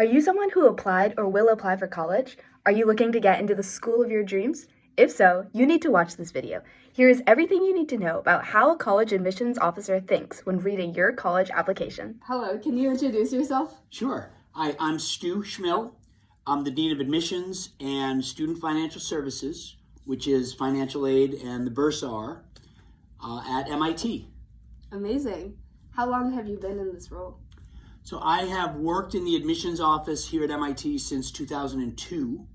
Are you someone who applied or will apply for college? Are you looking to get into the school of your dreams? If so, you need to watch this video. Here is everything you need to know about how a college admissions officer thinks when reading your college application. Hello, can you introduce yourself? Sure. Hi, I'm Schmill. I'm the Dean of Admissions and Student Financial Services, which is financial aid and the bursar at MIT. Amazing. How long have you been in this role? So I have worked in the admissions office here at MIT since 2002,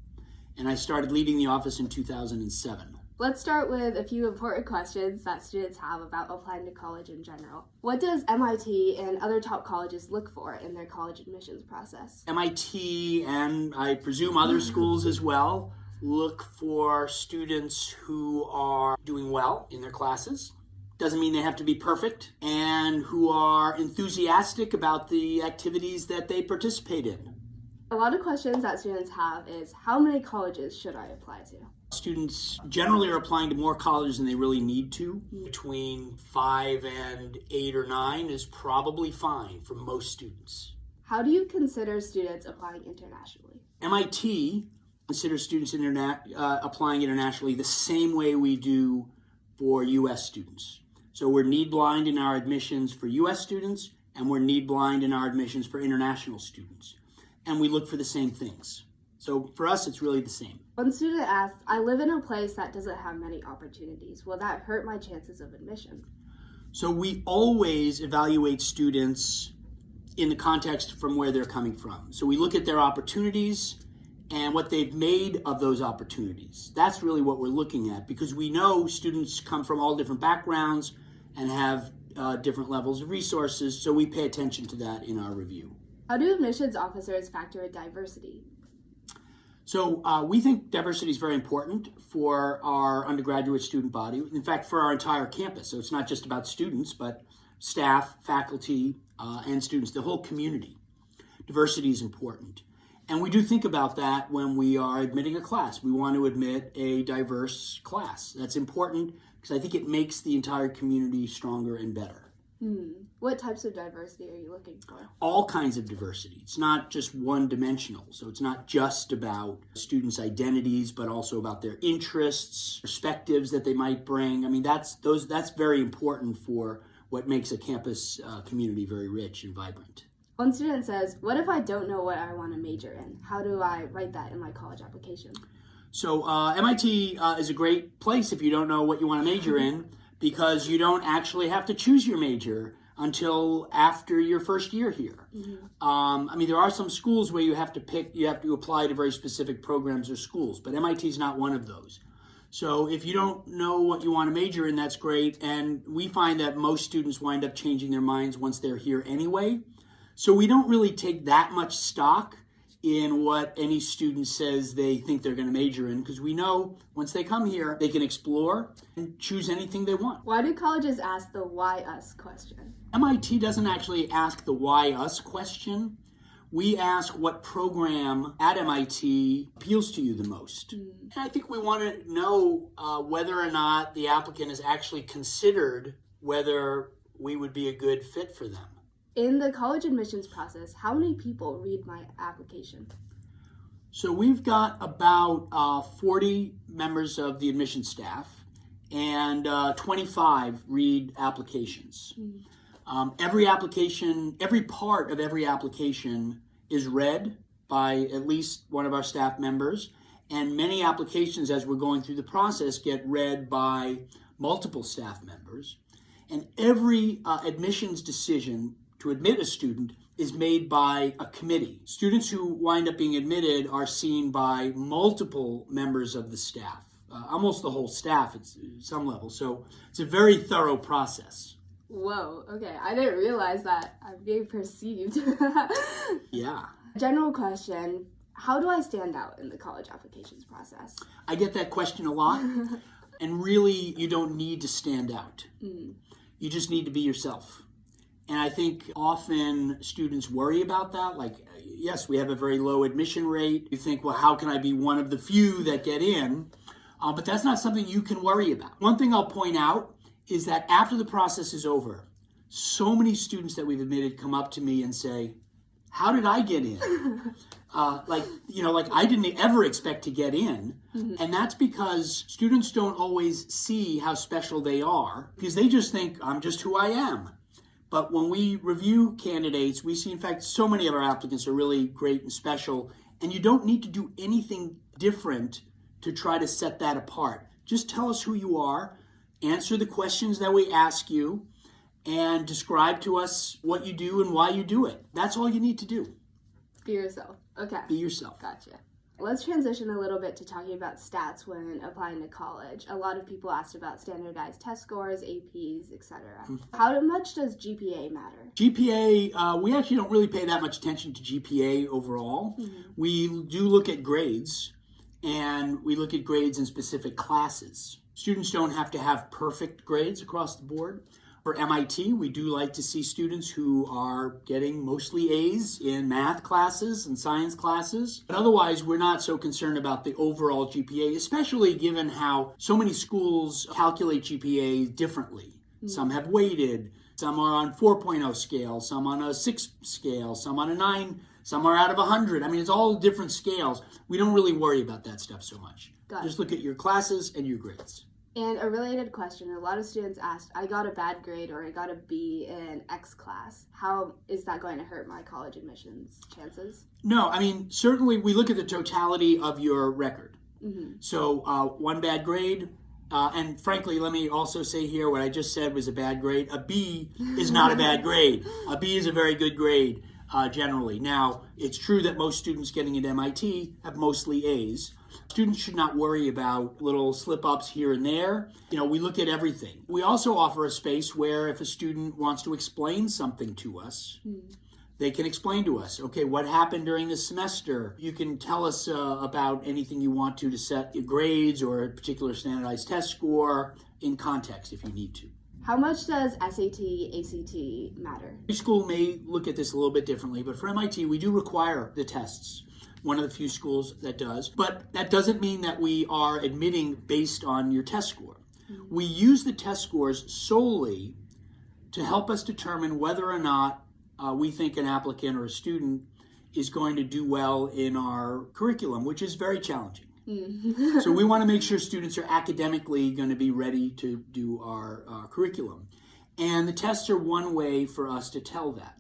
and I started leading the office in 2007. Let's start with a few important questions that students have about applying to college in general. What does MIT and other top colleges look for in their college admissions process? MIT, and I presume other schools as well, look for students who are doing well in their classes. Doesn't mean they have to be perfect, and who are enthusiastic about the activities that they participate in. A lot of questions that students have is, how many colleges should I apply to? Students generally are applying to more colleges than they really need to. Between 5 and 8 or 9 is probably fine for most students. How do you consider students applying internationally? MIT considers students applying internationally the same way we do for U.S. students. So we're need blind in our admissions for U.S. students, and we're need blind in our admissions for international students. And we look for the same things. So for us, it's really the same. One student asked, I live in a place that doesn't have many opportunities. Will that hurt my chances of admission? So we always evaluate students in the context from where they're coming from. So we look at their opportunities and what they've made of those opportunities. That's really what we're looking at, because we know students come from all different backgrounds and have different levels of resources, so we pay attention to that in our review. How do admissions officers factor in diversity? So we think diversity is very important for our undergraduate student body, in fact, for our entire campus. So it's not just about students, but staff, faculty, and students, the whole community. Diversity is important. And we do think about that when we are admitting a class. We want to admit a diverse class. That's important because I think it makes the entire community stronger and better. What types of diversity are you looking for? All kinds of diversity. It's not just one-dimensional. So it's not just about students' identities, but also about their interests, perspectives that they might bring. I mean, that's very important for what makes a campus community very rich and vibrant. One student says, what if I don't know what I want to major in? How do I write that in my college application? So MIT is a great place if you don't know what you want to major in, because you don't actually have to choose your major until after your first year here. I mean, there are some schools where you have to apply to very specific programs or schools, but MIT is not one of those. So if you don't know what you want to major in, that's great. And we find that most students wind up changing their minds once they're here anyway. So we don't really take that much stock in what any student says they think they're going to major in, because we know once they come here, they can explore and choose anything they want. Why do colleges ask the why us question? MIT doesn't actually ask the why us question. We ask what program at MIT appeals to you the most. And I think we want to know whether or not the applicant has actually considered whether we would be a good fit for them. In the college admissions process, how many people read my application? So we've got about 40 members of the admissions staff, and 25 read applications. Every part of every application is read by at least one of our staff members, and many applications, as we're going through the process, get read by multiple staff members. And every admissions decision to admit a student is made by a committee. Students who wind up being admitted are seen by multiple members of the staff, almost the whole staff at some level. So it's a very thorough process. Whoa, okay. I didn't realize that I'm being perceived. Yeah. General question, how do I stand out in the college applications process? I get that question a lot. And really, you don't need to stand out. You just need to be yourself. And I think often students worry about that. Like, yes, we have a very low admission rate. You think, well, how can I be one of the few that get in? But that's not something you can worry about. One thing I'll point out is that after the process is over, so many students that we've admitted come up to me and say, how did I get in? Like I didn't ever expect to get in. And that's because students don't always see how special they are because they just think I'm just who I am. But when we review candidates, we see, in fact, so many of our applicants are really great and special. And you don't need to do anything different to try to set that apart. Just tell us who you are, answer the questions that we ask you, and describe to us what you do and why you do it. That's all you need to do. Be yourself. Okay. Be yourself. Gotcha. Let's transition a little bit to talking about stats when applying to college. A lot of people asked about standardized test scores, APs, etc. How much does GPA matter? GPA, we actually don't really pay that much attention to GPA overall. We do look at grades, and we look at grades in specific classes. Students don't have to have perfect grades across the board. For MIT, we do like to see students who are getting mostly A's in math classes and science classes. But otherwise, we're not so concerned about the overall GPA, especially given how so many schools calculate GPA differently. Some have weighted, some are on 4.0 scale, some on a 6 scale, some on a 9, some are out of 100. I mean, it's all different scales. We don't really worry about that stuff so much. Just look at your classes and your grades. And a related question, a lot of students asked, I got a bad grade or I got a B in X class. How is that going to hurt my college admissions chances? No, I mean, certainly we look at the totality of your record. So one bad grade, and frankly, let me also say here what I just said was a bad grade. A B is not a bad grade. A B is a very good grade generally. Now, it's true that most students getting into MIT have mostly A's. Students should not worry about little slip-ups here and there. We look at everything. We also offer a space where if a student wants to explain something to us, they can explain to us, okay, what happened during this semester? You can tell us about anything you want to set your grades or a particular standardized test score in context if you need to. How much does SAT, ACT matter? Every school may look at this a little bit differently, but for MIT, we do require the tests. One of the few schools that does. But that doesn't mean that we are admitting based on your test score. We use the test scores solely to help us determine whether or not we think an applicant or a student is going to do well in our curriculum, which is very challenging. So we want to make sure students are academically going to be ready to do our curriculum. And the tests are one way for us to tell that.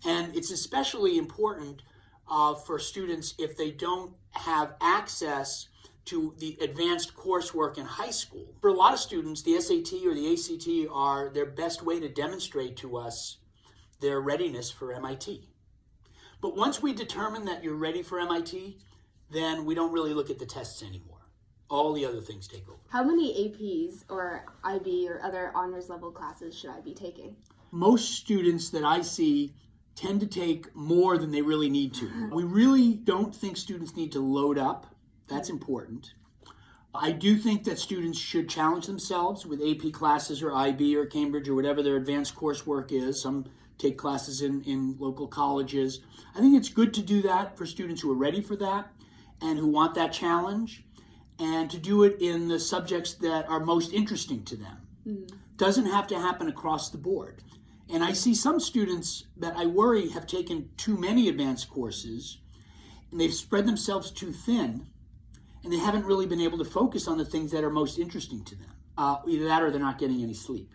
And it's especially important for students if they don't have access to the advanced coursework in high school. For a lot of students, the SAT or the ACT are their best way to demonstrate to us their readiness for MIT. But once we determine that you're ready for MIT, then we don't really look at the tests anymore. All the other things take over. How many APs or IB or other honors level classes should I be taking? Most students that I see tend to take more than they really need to. We really don't think students need to load up. That's important. I do think that students should challenge themselves with AP classes or IB or Cambridge or whatever their advanced coursework is. Some take classes in local colleges. I think it's good to do that for students who are ready for that and who want that challenge, and to do it in the subjects that are most interesting to them. Doesn't have to happen across the board. And I see some students that I worry have taken too many advanced courses, and they've spread themselves too thin, and they haven't really been able to focus on the things that are most interesting to them. Either that or they're not getting any sleep.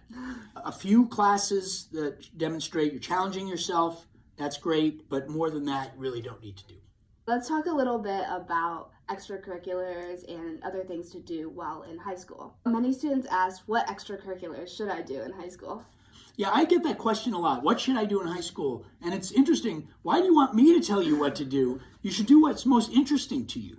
A few classes that demonstrate you're challenging yourself, that's great, but more than that, you really don't need to do. Let's talk a little bit about extracurriculars and other things to do while in high school. Many students ask, what extracurriculars should I do in high school? Yeah, I get that question a lot. What should I do in high school? And it's interesting. Why do you want me to tell you what to do? You should do what's most interesting to you.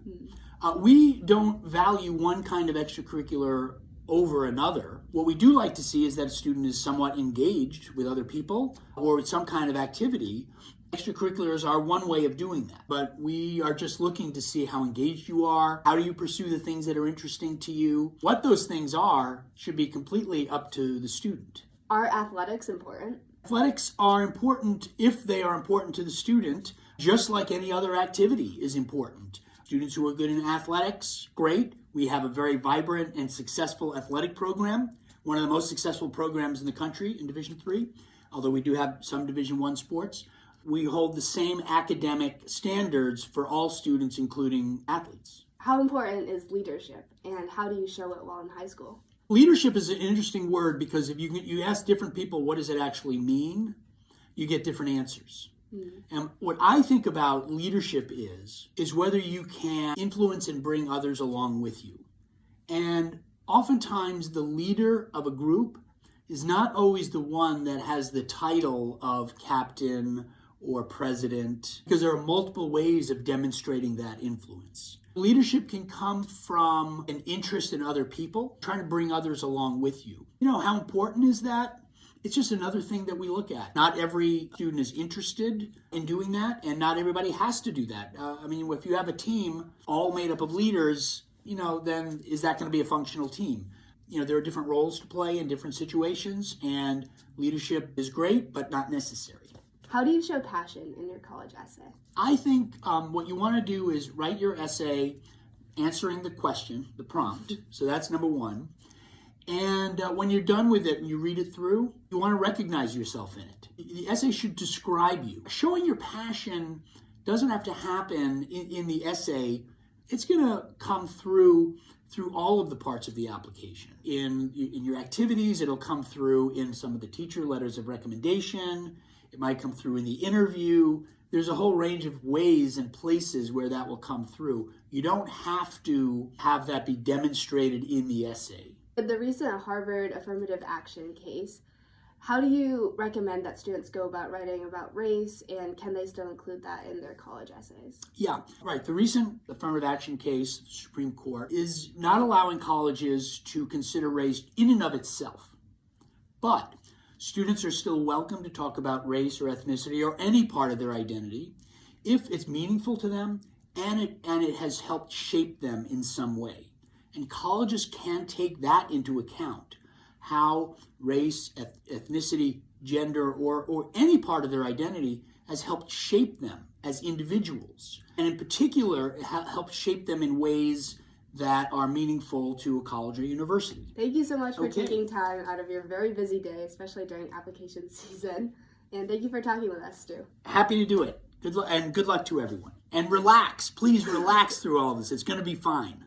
We don't value one kind of extracurricular over another. What we do like to see is that a student is somewhat engaged with other people or with some kind of activity. Extracurriculars are one way of doing that, but we are just looking to see how engaged you are. How do you pursue the things that are interesting to you? What those things are should be completely up to the student. Are athletics important? Athletics are important if they are important to the student, just like any other activity is important. Students who are good in athletics, great. We have a very vibrant and successful athletic program, one of the most successful programs in the country in Division III, although we do have some Division I sports. we hold the same academic standards for all students, including athletes. How important is leadership, and how do you show it while in high school? Leadership is an interesting word because if you ask different people what does it actually mean, you get different answers. And what I think about leadership is whether you can influence and bring others along with you. And oftentimes the leader of a group is not always the one that has the title of captain or president, because there are multiple ways of demonstrating that influence. Leadership can come from an interest in other people, trying to bring others along with you. You know, how important is that? It's just another thing that we look at. Not every student is interested in doing that, and not everybody has to do that. If you have a team all made up of leaders, then is that going to be a functional team? There are different roles to play in different situations, and leadership is great, but not necessary. How do you show passion in your college essay? I think what you want to do is write your essay answering the question, the prompt. So that's number one. And when you're done with it and you read it through, you want to recognize yourself in it. The essay should describe you. Showing your passion doesn't have to happen in the essay. It's going to come through all of the parts of the application. In your activities, it'll come through in some of the teacher letters of recommendation. It might come through in the interview. There's a whole range of ways and places where that will come through. You don't have to have that be demonstrated in the essay. In the recent Harvard affirmative action case, how do you recommend that students go about writing about race, and can they still include that in their college essays? Yeah, right. The recent affirmative action case, the Supreme Court, is not allowing colleges to consider race in and of itself. But students are still welcome to talk about race or ethnicity or any part of their identity if it's meaningful to them and it has helped shape them in some way. And colleges can take that into account, how race, ethnicity, gender, or any part of their identity has helped shape them as individuals. And in particular, it helped shape them in ways that are meaningful to a college or university. Thank you so much for taking time out of your very busy day, especially during application season. And thank you for talking with us, Stu. Happy to do it. Good luck to everyone. And relax. Please relax through all this. It's going to be fine.